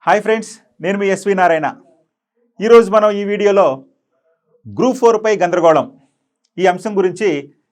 Hi friends, నేను మీ S V Narayana. ఈరోజు మనం ఈ వీడియోలో గ్రూప్ 4 పై గందరగోళం ఈ అంశం గురించి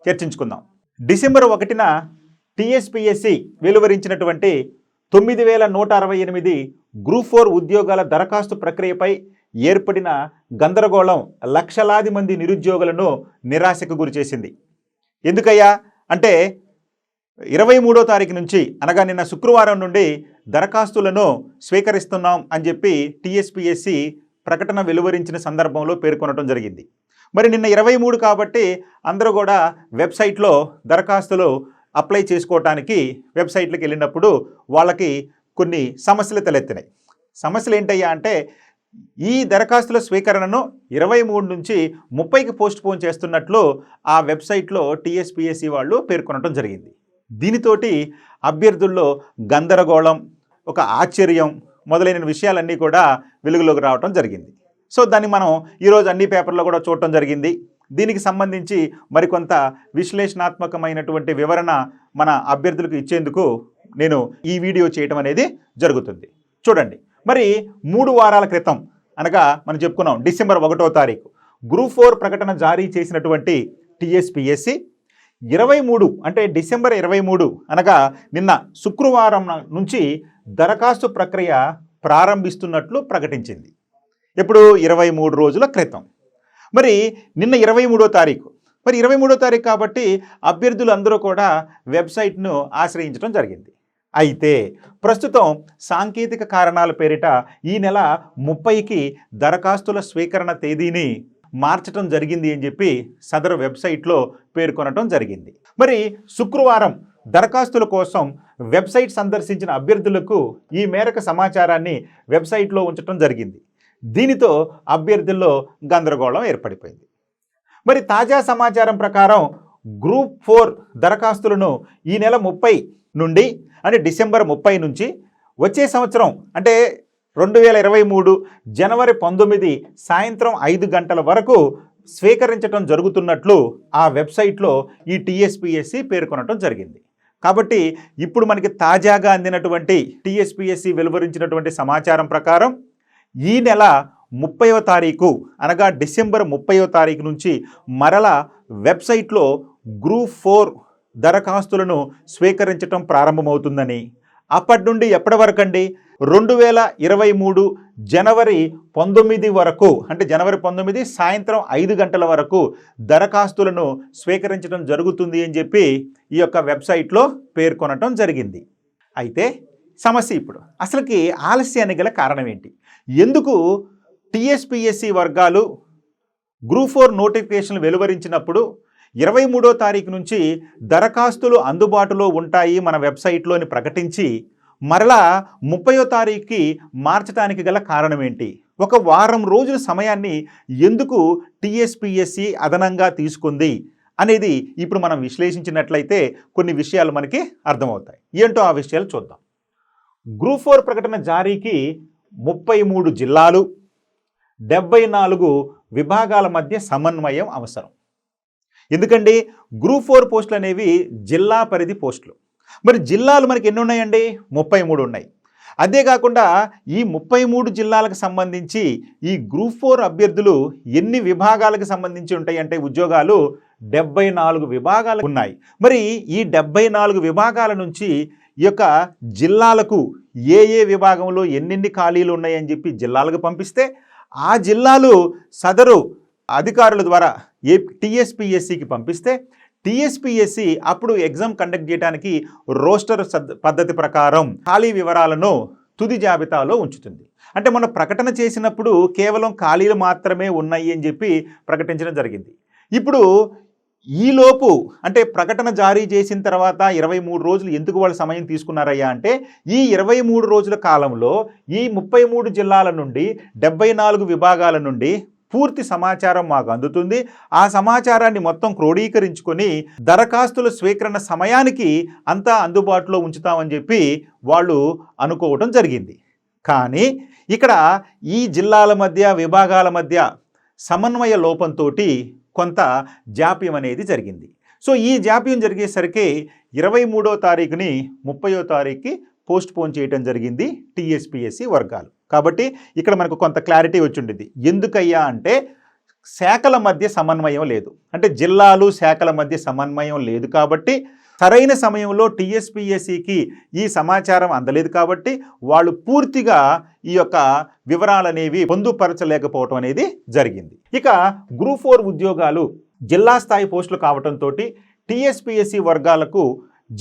చర్చించుకుందాం. డిసెంబర్ 1న టీఎస్పీఎస్సీ వెలువరించినటువంటి 9168 గ్రూప్ 4 ఉద్యోగాల దరఖాస్తు ప్రక్రియపై ఏర్పడిన గందరగోళం లక్షలాది మంది నిరుద్యోగులను నిరాశకు గురిచేసింది. ఎందుకయ్యా అంటే 23వ తారీఖు నుంచి అనగా నిన్న శుక్రవారం నుండి దరఖాస్తులను స్వీకరిస్తున్నాం అని చెప్పి టీఎస్పీఎస్సీ ప్రకటన వెలువరించిన సందర్భంలో పేర్కొనడం జరిగింది. మరి నిన్న 23 కాబట్టి అందరూ కూడా వెబ్సైట్లో దరఖాస్తులు అప్లై చేసుకోవటానికి వెబ్సైట్లకు వెళ్ళినప్పుడు వాళ్ళకి కొన్ని సమస్యలు తలెత్తినాయి. సమస్యలు ఏంటయ్యా అంటే ఈ దరఖాస్తుల స్వీకరణను 23 నుంచి 30కి పోస్ట్ పోన్ చేస్తున్నట్లు ఆ వెబ్సైట్లో టీఎస్పీఎస్సీ వాళ్ళు పేర్కొనడం జరిగింది. దీనితోటి అభ్యర్థుల్లో గందరగోళం, ఒక ఆశ్చర్యం మొదలైన విషయాలన్నీ కూడా వెలుగులోకి రావటం జరిగింది. సో దాన్ని మనం ఈరోజు అన్ని పేపర్లో కూడా చూడటం జరిగింది. దీనికి సంబంధించి మరికొంత విశ్లేషణాత్మకమైనటువంటి వివరణ మన అభ్యర్థులకు ఇచ్చేందుకు నేను ఈ వీడియో చేయటం అనేది జరుగుతుంది. చూడండి, మరి 3 వారాల క్రితం అనగా మనం చెప్పుకున్నాం డిసెంబర్ 1వ తారీఖు గ్రూప్ 4 ప్రకటన జారీ చేసినటువంటి టీఎస్పీఎస్సీ 23 అంటే డిసెంబర్ 23 అనగా నిన్న శుక్రవారం నుంచి దరఖాస్తు ప్రక్రియ ప్రారంభిస్తున్నట్లు ప్రకటించింది. ఇప్పుడు 23 రోజుల క్రితం. మరి నిన్న 23వ తారీఖు, మరి 23వ తారీఖు కాబట్టి అభ్యర్థులు అందరూ కూడా వెబ్సైట్ను ఆశ్రయించడం జరిగింది. అయితే ప్రస్తుతం సాంకేతిక కారణాల పేరిట ఈ నెల 30కి దరఖాస్తుల స్వీకరణ తేదీని మార్చడం జరిగింది అని చెప్పి సదరు వెబ్సైట్లో పేర్కొనడం జరిగింది. మరి శుక్రవారం దరఖాస్తుల కోసం వెబ్సైట్ సందర్శించిన అభ్యర్థులకు ఈ మేరకు సమాచారాన్ని వెబ్సైట్లో ఉంచడం జరిగింది. దీనితో అభ్యర్థుల్లో గందరగోళం ఏర్పడిపోయింది. మరి తాజా సమాచారం ప్రకారం గ్రూప్ 4 దరఖాస్తులను ఈ నెల 30 నుండి అంటే డిసెంబర్ 30 నుంచి వచ్చే సంవత్సరం అంటే 2023 జనవరి 19 సాయంత్రం 5 గంటల వరకు స్వీకరించడం జరుగుతున్నట్లు ఆ వెబ్సైట్లో ఈ టీఎస్పీఎస్సీ పేర్కొనడం జరిగింది. కాబట్టి ఇప్పుడు మనకి తాజాగా అందినటువంటి టీఎస్పీఎస్సీ వెలువరించినటువంటి సమాచారం ప్రకారం ఈ నెల 30వ తారీఖు అనగా డిసెంబర్ 30వ తారీఖు నుంచి మరలా వెబ్సైట్లో గ్రూప్ 4 దరఖాస్తులను స్వీకరించడం ప్రారంభమవుతుందని, అప్పటి నుండి ఎప్పటి వరకు అండి 2023 జనవరి 19 వరకు అంటే జనవరి 19 సాయంత్రం 5 గంటల వరకు దరఖాస్తులను స్వీకరించడం జరుగుతుంది అని చెప్పి ఈ యొక్క వెబ్సైట్లో పేర్కొనటం జరిగింది. అయితే సమస్య ఇప్పుడు అసలుకి ఆలస్యానికి గల కారణం ఏంటి? ఎందుకు టీఎస్పీఎస్సీ వర్గాలు గ్రూప్ 4 నోటిఫికేషన్లు వెలువరించినప్పుడు 23వ తారీఖు నుంచి దరఖాస్తులు అందుబాటులో ఉంటాయి మన వెబ్సైట్లోని ప్రకటించి మరలా 30వ తారీఖుకి మార్చడానికి గల కారణం ఏంటి? ఒక వారం రోజుల సమయాన్ని ఎందుకు టీఎస్పీఎస్సీ అదనంగా తీసుకుంది అనేది ఇప్పుడు మనం విశ్లేషించినట్లయితే కొన్ని విషయాలు మనకి అర్థమవుతాయి. ఏంటో ఆ విషయాలు చూద్దాం. గ్రూప్ 4 ప్రకటన జారీకి 33 జిల్లాలు 74 విభాగాల మధ్య సమన్వయం అవసరం. ఎందుకండి గ్రూప్ 4 పోస్టులు అనేవి జిల్లా పరిధి పోస్టులు. మరి జిల్లాలు మనకి ఎన్ని ఉన్నాయండి? 33 ఉన్నాయి. అదే కాకుండా ఈ 33 జిల్లాలకు సంబంధించి ఈ గ్రూప్ 4 అభ్యర్థులు ఎన్ని విభాగాలకు సంబంధించి ఉంటాయి అంటే ఉద్యోగాలు 74 విభాగాలు ఉన్నాయి. మరి ఈ 74 విభాగాల నుంచి ఈ యొక్క జిల్లాలకు ఏ విభాగంలో ఎన్నెన్ని ఖాళీలు ఉన్నాయని చెప్పి జిల్లాలకు పంపిస్తే ఆ జిల్లాలు సదరు అధికారుల ద్వారా టీఎస్పీఎస్సీకి పంపిస్తే టీఎస్పీఎస్సీ అప్పుడు ఎగ్జామ్ కండక్ట్ చేయడానికి రోస్టర్ పద్ధతి ప్రకారం ఖాళీ వివరాలను తుది జాబితాలో ఉంచుతుంది. అంటే మనం ప్రకటన చేసినప్పుడు కేవలం ఖాళీలు మాత్రమే ఉన్నాయి అని చెప్పి ప్రకటించడం జరిగింది. ఇప్పుడు ఈలోపు అంటే ప్రకటన జారీ చేసిన తర్వాత 23 రోజులు ఎందుకు వాళ్ళు సమయం తీసుకున్నారయ్యా అంటే ఈ 23 రోజుల కాలంలో ఈ 33 జిల్లాల నుండి 74 విభాగాల నుండి పూర్తి సమాచారం మాకు అందుతుంది. ఆ సమాచారాన్ని మొత్తం క్రోడీకరించుకొని దరఖాస్తుల స్వీకరణ సమయానికి అంతా అందుబాటులో ఉంచుతామని చెప్పి వాళ్ళు అనుకోవటం జరిగింది. కానీ ఇక్కడ ఈ జిల్లాల మధ్య విభాగాల మధ్య సమన్వయ లోపంతో కొంత జాప్యం అనేది జరిగింది. సో ఈ జాప్యం జరిగేసరికి 23వ తారీఖుని 30వ తారీఖుకి పోస్ట్ పోన్ చేయడం జరిగింది టీఎస్పీఎస్సీ వర్గాలు. కాబట్టి ఇక్కడ మనకు కొంత క్లారిటీ వచ్చిండేది. ఎందుకయ్యా అంటే శాఖల మధ్య సమన్వయం లేదు, అంటే జిల్లాలు శాఖల మధ్య సమన్వయం లేదు కాబట్టి సరైన సమయంలో టీఎస్పీఎస్సీకి ఈ సమాచారం అందలేదు కాబట్టి వాళ్ళు పూర్తిగా ఈ యొక్క వివరాలనేవి పొందుపరచలేకపోవటం అనేది జరిగింది. ఇక గ్రూప్ 4 ఉద్యోగాలు జిల్లా స్థాయి పోస్టులు కావటంతో టీఎస్పీఎస్సీ వర్గాలకు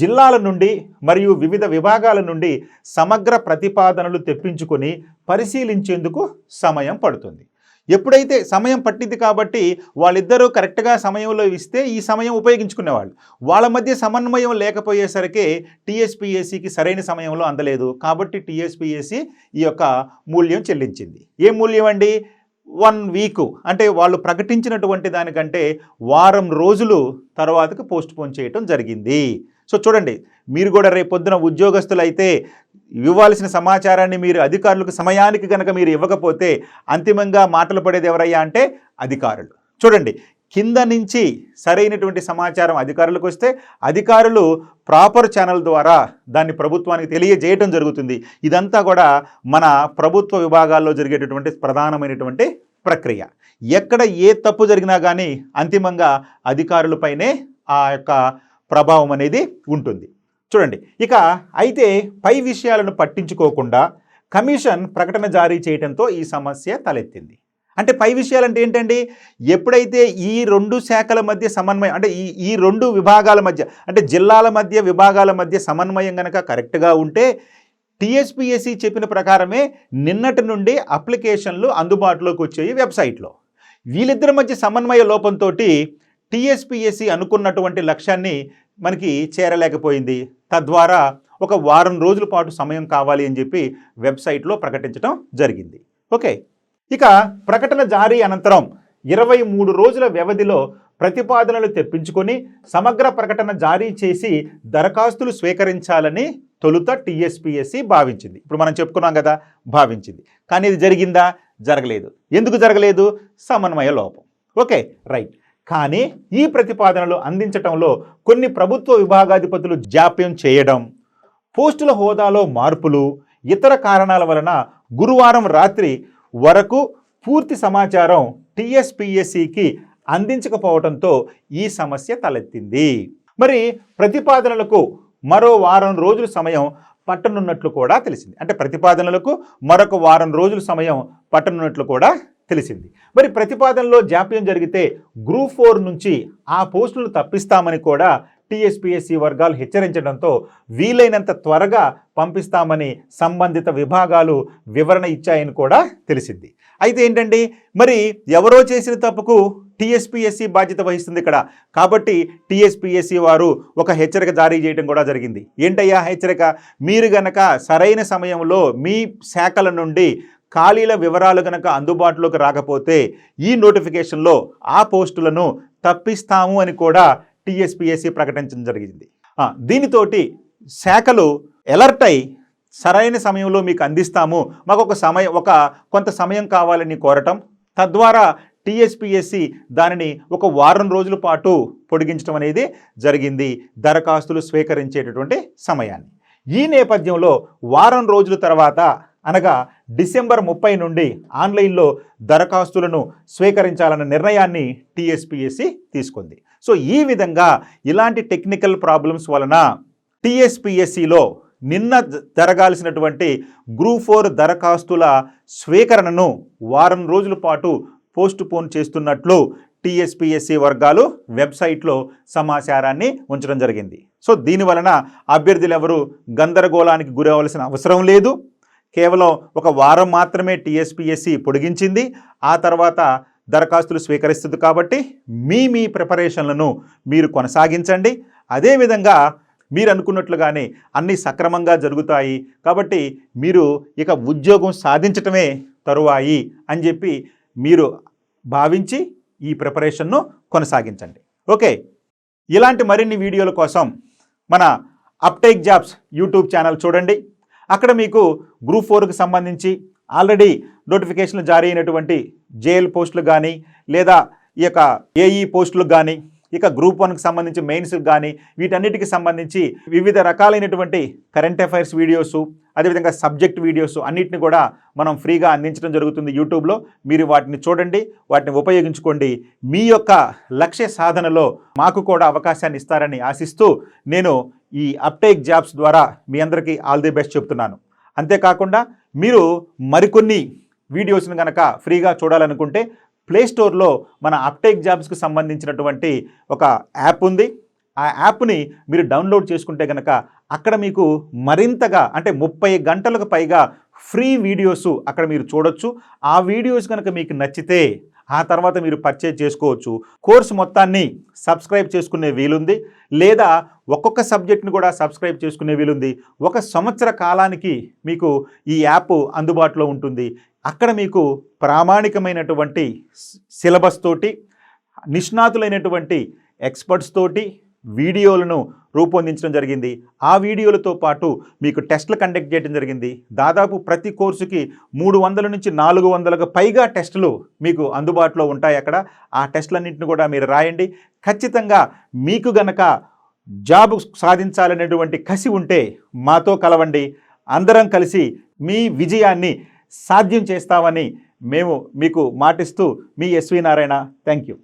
జిల్లాల నుండి మరియు వివిధ విభాగాల నుండి సమగ్ర ప్రతిపాదనలు తెప్పించుకొని పరిశీలించేందుకు సమయం పడుతుంది. ఎప్పుడైతే సమయం పట్టింది కాబట్టి వాళ్ళిద్దరూ కరెక్ట్గా సమయంలో ఇస్తే ఈ సమయం ఉపయోగించుకునేవాళ్ళు. వాళ్ళ మధ్య సమన్వయం లేకపోయేసరికి టీఎస్పీఎస్సీకి సరైన సమయంలో అందలేదు కాబట్టి టీఎస్పీఎస్సీ ఈ యొక్క మూల్యం చెల్లించింది. ఏ మూల్యం అండి? 1 వీక్, అంటే వాళ్ళు ప్రకటించినటువంటి దానికంటే వారం రోజులు తర్వాతకు పోస్ట్ పోన్ చేయటం జరిగింది. సో చూడండి, మీరు కూడా రేపొద్దున ఉద్యోగస్తులు అయితే ఇవ్వాల్సిన సమాచారాన్ని మీరు అధికారులకు సమయానికి కనుక మీరు ఇవ్వకపోతే అంతిమంగా మాటలు పడేది ఎవరయ్యా అంటే అధికారులు. చూడండి, కింద నుంచి సరైనటువంటి సమాచారం అధికారులకు వస్తే అధికారులు ప్రాపర్ ఛానల్ ద్వారా దాన్ని ప్రభుత్వానికి తెలియజేయటం జరుగుతుంది. ఇదంతా కూడా మన ప్రభుత్వ విభాగాల్లో జరిగేటటువంటి ప్రధానమైనటువంటి ప్రక్రియ. ఎక్కడ ఏ తప్పు జరిగినా కానీ అంతిమంగా అధికారులపైనే ఆ యొక్క ప్రభావం అనేది ఉంటుంది. చూడండి, ఇక అయితే పై విషయాలను పట్టించుకోకుండా కమిషన్ ప్రకటన జారీ చేయడంతో ఈ సమస్య తలెత్తింది. అంటే పై విషయాలంటే ఏంటండి? ఎప్పుడైతే ఈ 2 శాఖల మధ్య సమన్వయం, అంటే ఈ 2 విభాగాల మధ్య, అంటే జిల్లాల మధ్య విభాగాల మధ్య సమన్వయం కనుక కరెక్ట్గా ఉంటే టీఎస్పీఎస్సీ చెప్పిన ప్రకారమే నిన్నటి నుండి అప్లికేషన్లు అందుబాటులోకి వచ్చాయి వెబ్సైట్లో. వీళ్ళిద్దరి మధ్య సమన్వయ లోపంతో టీఎస్పీఎస్సీ అనుకున్నటువంటి లక్ష్యాన్ని మనకి చేరలేకపోయింది. తద్వారా ఒక వారం రోజుల పాటు సమయం కావాలి అని చెప్పి వెబ్సైట్లో ప్రకటించడం జరిగింది. ఓకే, ఇక ప్రకటన జారీ అనంతరం 23 రోజుల వ్యవధిలో ప్రతిపాదనలు తెప్పించుకొని సమగ్ర ప్రకటన జారీ చేసి దరఖాస్తులు స్వీకరించాలని తొలుత టీఎస్పీఎస్సీ భావించింది. ఇప్పుడు మనం చెప్పుకున్నాం కదా, భావించింది. కానీ ఇది జరిగిందా? జరగలేదు. ఎందుకు జరగలేదు? సమన్వయ లోపం. Okay, right. కానీ ఈ ప్రతిపాదనలు అందించటంలో కొన్ని ప్రభుత్వ విభాగాధిపతులు జాప్యం చేయడం, పోస్టుల హోదాలో మార్పులు, ఇతర కారణాల వలన గురువారం రాత్రి వరకు పూర్తి సమాచారం టీఎస్పీఎస్సీకి అందించకపోవడంతో ఈ సమస్య తలెత్తింది. మరి ప్రతిపాదనలకు మరో వారం రోజుల సమయం పట్టనున్నట్లు కూడా తెలిసింది. అంటే ప్రతిపాదనలకు మరొక వారం రోజుల సమయం పట్టనున్నట్లు కూడా తెలిసింది. మరి ప్రతిపాదనలో జాప్యం జరిగితే గ్రూప్ 4 నుంచి ఆ పోస్టులు తప్పిస్తామని కూడా టీఎస్పీఎస్సీ వర్గాలు హెచ్చరించడంతో వీలైనంత త్వరగా పంపిస్తామని సంబంధిత విభాగాలు వివరణ ఇచ్చాయని కూడా తెలిసింది. అయితే ఏంటండి, మరి ఎవరో చేసిన తప్పుకు టీఎస్పీఎస్సీ బాధ్యత వహిస్తుంది ఇక్కడ. కాబట్టి టీఎస్పీఎస్సీ వారు ఒక హెచ్చరిక జారీ చేయడం కూడా జరిగింది. ఏంటయ్యా హెచ్చరిక? మీరు గనక సరైన సమయంలో మీ శాఖల నుండి ఖాళీల వివరాలు కనుక అందుబాటులోకి రాకపోతే ఈ నోటిఫికేషన్లో ఆ పోస్టులను తప్పిస్తాము అని కూడా టీఎస్పీఎస్సీ ప్రకటించడం జరిగింది. దీనితోటి శాఖలు అలర్ట్ అయి సరైన సమయంలో మీకు అందిస్తాము, మాకు కొంత సమయం కావాలని కోరటం, తద్వారా టీఎస్పీఎస్సీ దానిని ఒక వారం రోజుల పాటు పొడిగించడం అనేది జరిగింది, దరఖాస్తులు స్వీకరించేటటువంటి సమయాన్ని. ఈ నేపథ్యంలో వారం రోజుల తర్వాత అనగా డిసెంబర్ 30 నుండి ఆన్లైన్లో దరఖాస్తులను స్వీకరించాలన్న నిర్ణయాన్ని టీఎస్పీఎస్సీ తీసుకుంది. సో ఈ విధంగా ఇలాంటి టెక్నికల్ ప్రాబ్లమ్స్ వలన టీఎస్పీఎస్సీలో నిన్న జరగాల్సినటువంటి గ్రూప్ 4 దరఖాస్తుల స్వీకరణను వారం రోజుల పాటు పోస్ట్ పోన్ చేస్తున్నట్లు టీఎస్పీఎస్సీ వర్గాలు వెబ్సైట్లో సమాచారాన్ని ఉంచడం జరిగింది. సో దీనివలన అభ్యర్థులు ఎవరు గందరగోళానికి గురవలసిన అవసరం లేదు. కేవలం ఒక వారం మాత్రమే టీఎస్పీఎస్సీ పొడిగించింది. ఆ తర్వాత దరఖాస్తులు స్వీకరిస్తుంది కాబట్టి మీ ప్రిపరేషన్లను మీరు కొనసాగించండి. అదేవిధంగా మీరు అనుకున్నట్లుగానే అన్నీ సక్రమంగా జరుగుతాయి కాబట్టి మీరు ఇక ఉద్యోగం సాధించటమే తరువాయి అని చెప్పి మీరు భావించి ఈ ప్రిపరేషన్ను కొనసాగించండి. ఓకే, ఇలాంటి మరిన్ని వీడియోల కోసం మన అప్టేక్ జాబ్స్ యూట్యూబ్ ఛానల్ చూడండి. అక్కడ మీకు గ్రూప్ 4కి సంబంధించి ఆల్రెడీ నోటిఫికేషన్లు జారీ అయినటువంటి జేఎల్ పోస్టులు కానీ లేదా ఈ యొక్క ఏఈ పోస్టులు కానీ ఇక గ్రూప్ 1కి సంబంధించి మెయిన్స్కి కానీ వీటన్నిటికి సంబంధించి వివిధ రకాలైనటువంటి కరెంట్ అఫైర్స్ వీడియోస్, అదేవిధంగా సబ్జెక్ట్ వీడియోస్ అన్నిటిని కూడా మనం ఫ్రీగా అందించడం జరుగుతుంది యూట్యూబ్లో. మీరు వాటిని చూడండి, వాటిని ఉపయోగించుకోండి. మీ యొక్క లక్ష్య సాధనలో మాకు కూడా అవకాశాన్ని ఇస్తారని ఆశిస్తూ నేను ఈ అప్టేక్ జాబ్స్ ద్వారా మీ అందరికీ ఆల్ ది బెస్ట్ చెప్తున్నాను. అంతేకాకుండా మీరు మరికొన్ని వీడియోస్ని కనుక ఫ్రీగా చూడాలనుకుంటే ప్లేస్టోర్లో మన అప్టేక్ జాబ్స్కి సంబంధించినటువంటి ఒక యాప్ ఉంది. ఆ యాప్ని మీరు డౌన్లోడ్ చేసుకుంటే కనుక అక్కడ మీకు మరింతగా అంటే 30 గంటలకు పైగా ఫ్రీ వీడియోస్ అక్కడ మీరు చూడొచ్చు. ఆ వీడియోస్ కనుక మీకు నచ్చితే ఆ తర్వాత మీరు పర్చేజ్ చేసుకోవచ్చు. కోర్సు మొత్తాన్ని సబ్స్క్రైబ్ చేసుకునే వీలుంది, లేదా ఒక్కొక్క సబ్జెక్ట్ని కూడా సబ్స్క్రైబ్ చేసుకునే వీలుంది. 1 సంవత్సర కాలానికి మీకు ఈ యాప్ అందుబాటులో ఉంటుంది. అక్కడ మీకు ప్రామాణికమైనటువంటి సిలబస్ తోటి, నిష్ణాతులైనటువంటి ఎక్స్పర్ట్స్ తోటి వీడియోలను రూపొందించడం జరిగింది. ఆ వీడియోలతో పాటు మీకు టెస్టులు కండక్ట్ చేయడం జరిగింది. దాదాపు ప్రతి కోర్సుకి 300 నుంచి 400కు పైగా టెస్టులు మీకు అందుబాటులో ఉంటాయి అక్కడ. ఆ టెస్టులన్నింటిని కూడా మీరు రాయండి. ఖచ్చితంగా మీకు గనక జాబ్ సాధించాలనేటువంటి కసి ఉంటే మాతో కలవండి. అందరం కలిసి మీ విజయాన్ని సాధ్యం చేస్తామని మేము మీకు మాటిస్తూ మీ ఎస్వి నారాయణ. Thank you.